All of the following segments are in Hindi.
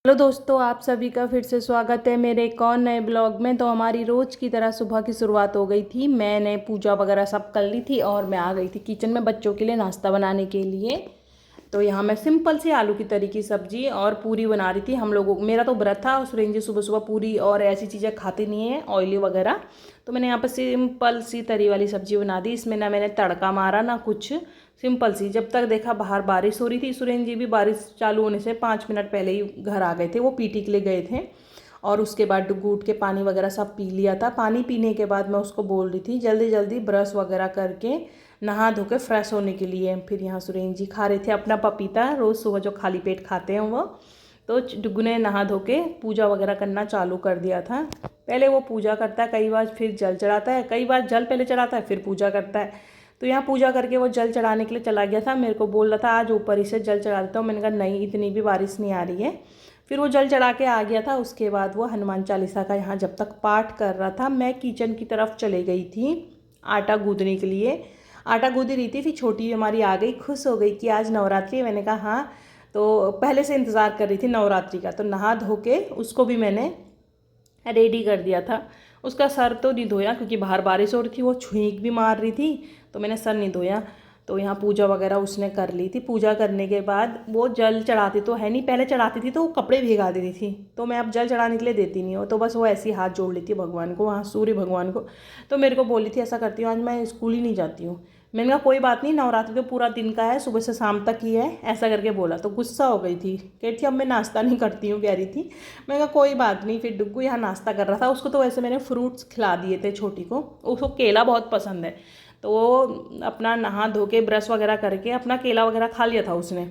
हेलो दोस्तों, आप सभी का फिर से स्वागत है मेरे एक और नए ब्लॉग में। तो हमारी रोज़ की तरह सुबह की शुरुआत हो गई थी। मैंने पूजा वगैरह सब कर ली थी और मैं आ गई थी किचन में बच्चों के लिए नाश्ता बनाने के लिए। तो यहाँ मैं सिंपल सी आलू की तरी की सब्जी और पूरी बना रही थी। हम लोगों मेरा तो व्रत था और सुरेंद्र जी सुबह सुबह पूरी और ऐसी चीज़ें खाते नहीं हैं ऑयली वगैरह। तो मैंने यहाँ पर सिंपल सी तरी वाली सब्जी बना दी। इसमें ना मैंने तड़का मारा ना कुछ, सिंपल सी। जब तक देखा बाहर बारिश हो रही थी, सुरेंद्र जी भी बारिश चालू होने से 5 मिनट पहले ही घर आ गए थे। वो पीटी के लिए गए थे और उसके बाद डुगू उठ के पानी वगैरह सब पी लिया था। पानी पीने के बाद मैं उसको बोल रही थी जल्दी जल्दी ब्रश वगैरह करके नहा धो के फ्रेश होने के लिए। फिर यहाँ सुरेंद्र जी खा रहे थे अपना पपीता, रोज़ सुबह जो खाली पेट खाते हैं वो। तो डुगू ने नहा धो के पूजा वगैरह करना चालू कर दिया था। पहले वो पूजा करता है कई बार, फिर जल चढ़ाता है, कई बार जल पहले चढ़ाता है फिर पूजा करता है। तो यहाँ पूजा करके वो जल चढ़ाने के लिए चला गया था। मेरे को बोल रहा था आज ऊपर ही से जल चढ़ा देता हूँ। मैंने कहा नहीं, इतनी भी बारिश नहीं आ रही है। फिर वो जल चढ़ा के आ गया था। उसके बाद वो हनुमान चालीसा का यहाँ जब तक पाठ कर रहा था, मैं किचन की तरफ चले गई थी आटा गूँथने के लिए। आटा गूँध रही थी, फिर छोटी हमारी आ गई, खुश हो गई कि आज नवरात्रि है। मैंने कहा हाँ। तो पहले से इंतज़ार कर रही थी नवरात्रि का। तो नहा धो के उसको भी मैंने रेडी कर दिया था। उसका सर तो नहीं धोया क्योंकि बाहर बारिश हो रही थी, वो छींक भी मार रही थी, तो मैंने सर नहीं धोया। तो यहाँ पूजा वगैरह उसने कर ली थी। पूजा करने के बाद वो जल चढ़ाती तो है नहीं, पहले चढ़ाती थी तो वो कपड़े भिगा देती थी। तो मैं अब जल चढ़ाने के लिए देती नहीं हूँ, तो बस वो ऐसे ही हाथ जोड़ लेती है भगवान को, वहाँ सूर्य भगवान को। तो मेरे को बोली थी ऐसा करती हूँ आज मैं स्कूल ही नहीं जाती हूँ। मैंने कहा कोई बात नहीं, नवरात्रि तो पूरा दिन का है, सुबह से शाम तक ही है, ऐसा करके बोला। तो गुस्सा हो गई थी, कह रही थी अब मैं नाश्ता नहीं करती हूँ, कह रही थी। मैं कहा कोई बात नहीं। फिर डुग्गू यहाँ नाश्ता कर रहा था। उसको तो वैसे मैंने फ्रूट्स खिला दिए थे छोटी को, उसको केला बहुत पसंद है। तो वो अपना नहा धो के ब्रश वगैरह करके अपना केला वगैरह खा लिया था उसने।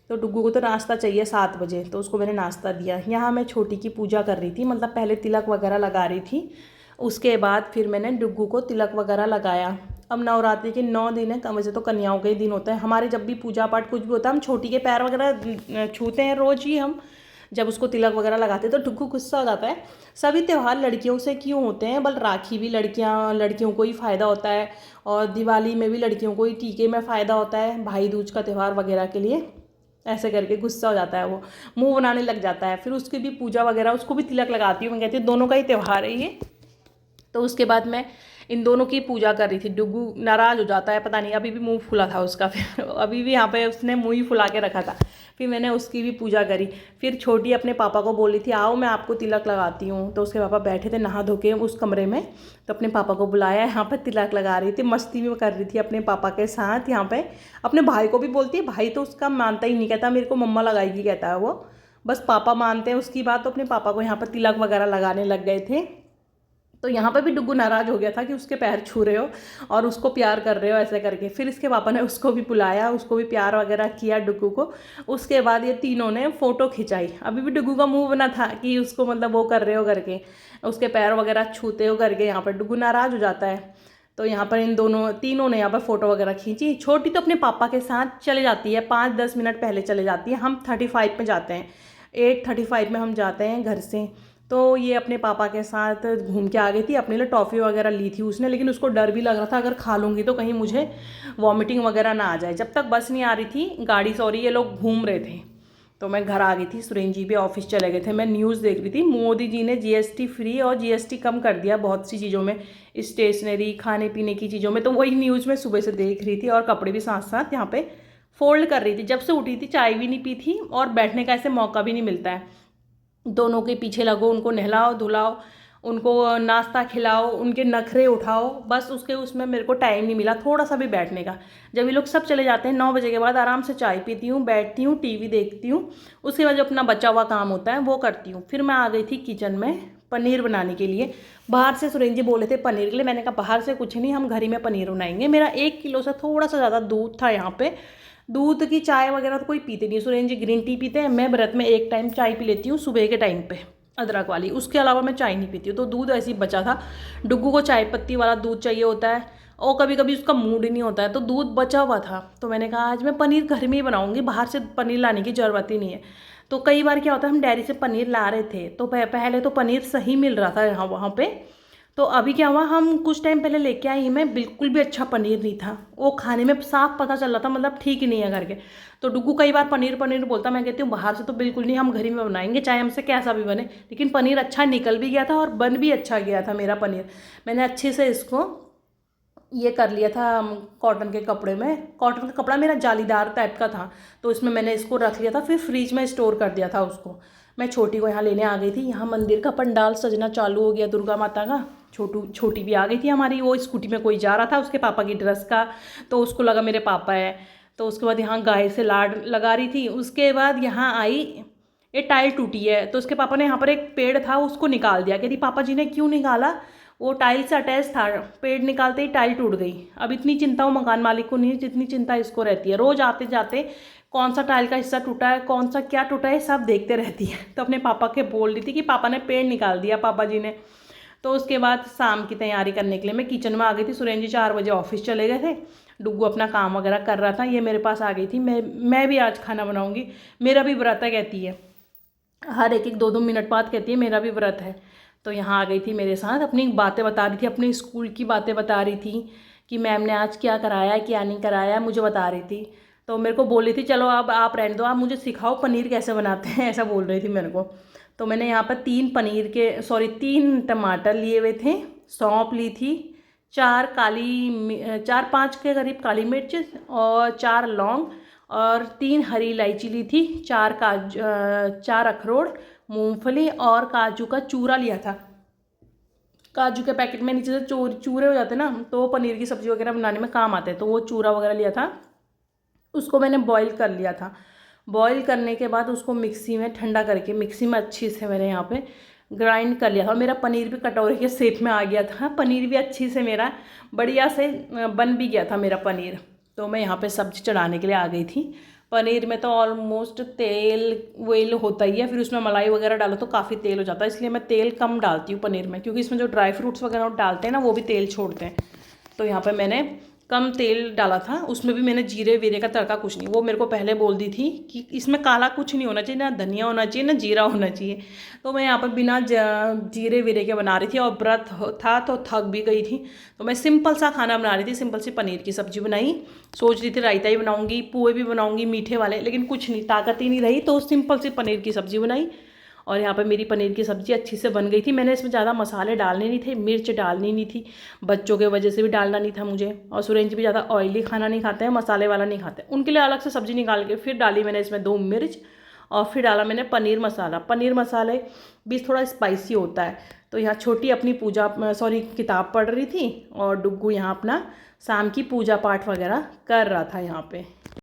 तो डुग्गू को तो नाश्ता चाहिए 7 बजे, तो उसको मैंने नाश्ता दिया। यहाँ मैं छोटी की पूजा कर रही थी, मतलब पहले तिलक वगैरह लगा रही थी। उसके बाद फिर मैंने डुग्गू को तिलक वगैरह लगाया। अब नवरात्रि के 9 दिन है, वैसे तो कन्याओं के ही दिन होता है हमारे। जब भी पूजा पाठ कुछ भी होता है हम छोटी के पैर वगैरह छूते हैं रोज़ ही हम, जब उसको तिलक वगैरह लगाते हैं। तो डुग्गू गुस्सा हो जाता है। सभी त्यौहार लड़कियों से क्यों होते हैं, बल राखी भी लड़कियों को ही फ़ायदा होता है, और दिवाली में भी लड़कियों को ही टीके में फ़ायदा होता है, भाई दूज का त्यौहार वगैरह के लिए। ऐसे करके गुस्सा हो जाता है वो, मुंह बनाने लग जाता है। फिर उसकी भी पूजा वगैरह, उसको भी तिलक लगाती हूँ मैं, कहती हूँ दोनों का ही त्यौहार है ये। तो उसके बाद मैं इन दोनों की पूजा कर रही थी। डुग्गू नाराज़ हो जाता है, पता नहीं, अभी भी मुंह फुला था उसका। फिर अभी भी यहाँ पे उसने मुंह ही फुला के रखा था। फिर मैंने उसकी भी पूजा करी। फिर छोटी अपने पापा को बोली थी आओ मैं आपको तिलक लगाती हूँ। तो उसके पापा बैठे थे नहा धो के उस कमरे में, तो अपने पापा को बुलाया, यहाँ पर तिलक लगा रही थी, मस्ती में कर रही थी अपने पापा के साथ। यहाँ पे अपने भाई को भी बोलती है, भाई तो उसका मानता ही नहीं, कहता मेरे को मम्मा लगाएगी, कहता है वो। बस पापा मानते हैं उसकी बात। तो अपने पापा को यहाँ पर तिलक वगैरह लगाने लग गए थे। तो यहाँ पर भी डुग्गू नाराज़ हो गया था कि उसके पैर छू रहे हो और उसको प्यार कर रहे हो ऐसे करके। फिर इसके पापा ने उसको भी बुलाया, उसको भी प्यार वगैरह किया डुग्गू को। उसके बाद ये तीनों ने फ़ोटो खिंचाई। अभी भी डुग्गू का मुंह बना था कि उसको मतलब वो कर रहे हो करके, उसके पैर वगैरह छूते हो करके। यहाँ पर डुग्गू नाराज़ हो जाता है। तो यहाँ पर इन तीनों ने यहाँ पर फ़ोटो वगैरह खींची। छोटी तो अपने पापा के साथ चले जाती है, 5-10 मिनट पहले चले जाती है। हम 35 में जाते हैं, 8:35 में हम जाते हैं घर से। तो ये अपने पापा के साथ घूम के आ गई थी। अपने लिए टॉफ़ी वगैरह ली थी उसने, लेकिन उसको डर भी लग रहा था अगर खा लूँगी तो कहीं मुझे वॉमिटिंग वगैरह ना आ जाए। जब तक बस नहीं आ रही थी गाड़ी, सॉरी, ये लोग घूम रहे थे, तो मैं घर आ गई थी। सुरेंद्र जी भी ऑफिस चले गए थे। मैं न्यूज़ देख रही थी, मोदी जी ने जीएसटी फ्री और जीएसटी कम कर दिया बहुत सी चीज़ों में, स्टेशनरी, खाने पीने की चीज़ों में। तो वही न्यूज़ में सुबह से देख रही थी और कपड़े भी साथ साथ यहाँ पे फोल्ड कर रही थी। जब से उठी थी चाय भी नहीं पी थी और बैठने का ऐसे मौका भी नहीं मिलता है। दोनों के पीछे लगो, उनको नहलाओ धुलाओ, उनको नाश्ता खिलाओ, उनके नखरे उठाओ, बस उसमें मेरे को टाइम नहीं मिला थोड़ा सा भी बैठने का। जब ये लोग सब चले जाते हैं 9 बजे के बाद, आराम से चाय पीती हूँ, बैठती हूँ, टीवी देखती हूँ। उसके बाद जो अपना बचा हुआ काम होता है वो करती हूँ। फिर मैं आ गई थी किचन में पनीर बनाने के लिए। बाहर से सुरेंद्र जी बोले थे पनीर के लिए। मैंने कहा बाहर से कुछ नहीं, हम घर ही में पनीर बनाएंगे। मेरा 1 किलो से थोड़ा सा ज़्यादा दूध था यहाँ पे। दूध की चाय वगैरह तो कोई पीते नहीं, सुरेंद्र जी ग्रीन टी पीते हैं। मैं व्रत में एक टाइम चाय पी लेती हूँ सुबह के टाइम पे, अदरक वाली, उसके अलावा मैं चाय नहीं पीती हूँ। तो दूध ऐसे ही बचा था। डुग्गू को चाय पत्ती वाला दूध चाहिए होता है और कभी कभी उसका मूड ही नहीं होता है, तो दूध बचा हुआ था। तो मैंने कहा आज मैं पनीर घर में ही बनाऊँगी, बाहर से पनीर लाने की ज़रूरत ही नहीं है। तो कई बार क्या होता है, हम डेयरी से पनीर ला रहे थे तो पहले तो पनीर सही मिल रहा था यहाँ वहाँ पे। तो अभी क्या हुआ, हम कुछ टाइम पहले लेके आई मैं, बिल्कुल भी अच्छा पनीर नहीं था वो, खाने में साफ पता चल रहा था मतलब ठीक ही नहीं है करके। तो डुग्गू कई बार पनीर पनीर बोलता, मैं कहती हूँ बाहर से तो बिल्कुल नहीं, हम घर ही में बनाएंगे चाहे हमसे कैसा भी बने। लेकिन पनीर अच्छा निकल भी गया था और बन भी अच्छा गया था मेरा पनीर। मैंने अच्छे से इसको ये कर लिया था कॉटन के कपड़े में, कॉटन का कपड़ा मेरा जालीदार टाइप का था, तो इसमें मैंने इसको रख लिया था, फिर फ्रिज में स्टोर कर दिया था उसको। मैं छोटी को यहाँ लेने आ गई थी, यहाँ मंदिर का पंडाल सजना चालू हो गया दुर्गा माता का। छोटी भी आ गई थी हमारी, वो स्कूटी में कोई जा रहा था उसके पापा की ड्रेस का, तो उसको लगा मेरे पापा है। तो उसके बाद यहाँ गाय से लाड लगा रही थी। उसके बाद यहाँ आई, ये टाइल टूटी है, तो उसके पापा ने यहाँ पर एक पेड़ था उसको निकाल दिया। कहती पापा जी ने क्यों निकाला, वो टाइल से अटैच था, पेड़ निकालते ही टाइल टूट गई। अब इतनी चिंता वो मकान मालिक को नहीं है जितनी चिंता इसको रहती है। रोज आते जाते कौन सा टाइल का हिस्सा टूटा है, कौन सा क्या टूटा है, सब देखते रहती है। तो अपने पापा के बोल रही थी कि पापा ने पेड़ निकाल दिया पापा जी ने। तो उसके बाद शाम की तैयारी करने के लिए मैं किचन में आ गई थी। सुरेंद्र जी 4 बजे ऑफिस चले गए थे, डुग्गू अपना काम वगैरह कर रहा था, ये मेरे पास आ गई थी। मैं भी आज खाना बनाऊंगी, मेरा भी व्रत है कहती है, हर एक 2-2 मिनट बाद कहती है मेरा भी व्रत है। तो यहाँ आ गई थी मेरे साथ, अपनी बातें बता रही थी, अपने स्कूल की बातें बता रही थी कि मैम ने आज क्या कराया क्या नहीं कराया, मुझे बता रही थी। तो मेरे को बोल रही थी चलो अब आप रहने दो, आप मुझे सिखाओ पनीर कैसे बनाते हैं, ऐसा बोल रही थी मेरे को। तो मैंने यहाँ पर 3 टमाटर लिए हुए थे, सौंफ ली थी, 4-5 के करीब काली मिर्च और 4 लौंग और 3 हरी इलायची ली थी, 4 अखरोट, मूंगफली और काजू का चूरा लिया था। काजू के पैकेट में नीचे से चूरे हो जाते ना, तो पनीर की सब्ज़ी वगैरह बनाने में काम आते हैं, तो वो चूरा वगैरह लिया था। उसको मैंने बॉईल कर लिया था। बॉईल करने के बाद उसको मिक्सी में ठंडा करके मिक्सी में अच्छी से मैंने यहाँ पे ग्राइंड कर लिया था। और मेरा पनीर भी कटोरे के शेप में आ गया था, पनीर भी अच्छी से मेरा बढ़िया से बन भी गया था मेरा पनीर। तो मैं यहाँ पे सब्ज़ी चढ़ाने के लिए आ गई थी। पनीर में तो ऑलमोस्ट तेल वेल होता ही है, फिर उसमें मलाई वगैरह डालो तो काफ़ी तेल हो जाता है, इसलिए मैं तेल कम डालती हूँ पनीर में, क्योंकि इसमें जो ड्राई फ्रूट्स वगैरह डालते हैं ना वो भी तेल छोड़ते हैं। तो यहाँ पे मैंने कम तेल डाला था, उसमें भी मैंने जीरे वीरे का तड़का कुछ नहीं। वो मेरे को पहले बोल दी थी कि इसमें काला कुछ नहीं होना चाहिए, ना धनिया होना चाहिए ना जीरा होना चाहिए। तो मैं यहाँ पर बिना जीरे वीरे के बना रही थी, और व्रत था तो थक भी गई थी। तो मैं सिंपल सा खाना बना रही थी, सिंपल सी पनीर की सब्ज़ी बनाई। सोच रही थी रायता ही बनाऊँगी, पुए भी बनाऊँगी मीठे वाले, लेकिन कुछ नहीं, ताकत ही नहीं रही, तो सिंपल सी पनीर की सब्ज़ी बनाई। और यहाँ पे मेरी पनीर की सब्ज़ी अच्छी से बन गई थी। मैंने इसमें ज़्यादा मसाले डालने नहीं थे, मिर्च डालनी नहीं थी, बच्चों के वजह से भी डालना नहीं था मुझे। और सुरेंद्र जी भी ज़्यादा ऑयली खाना नहीं खाते हैं, मसाले वाला नहीं खाते, उनके लिए अलग से सब्ज़ी निकाल के फिर डाली मैंने इसमें 2 मिर्च, और फिर डाला मैंने पनीर मसाला। पनीर मसाले भी थोड़ा स्पाइसी होता है। तो यहाँ छोटी अपनी किताब पढ़ रही थी, और डुग्गू यहाँ अपना शाम की पूजा पाठ वगैरह कर रहा था यहाँ पे।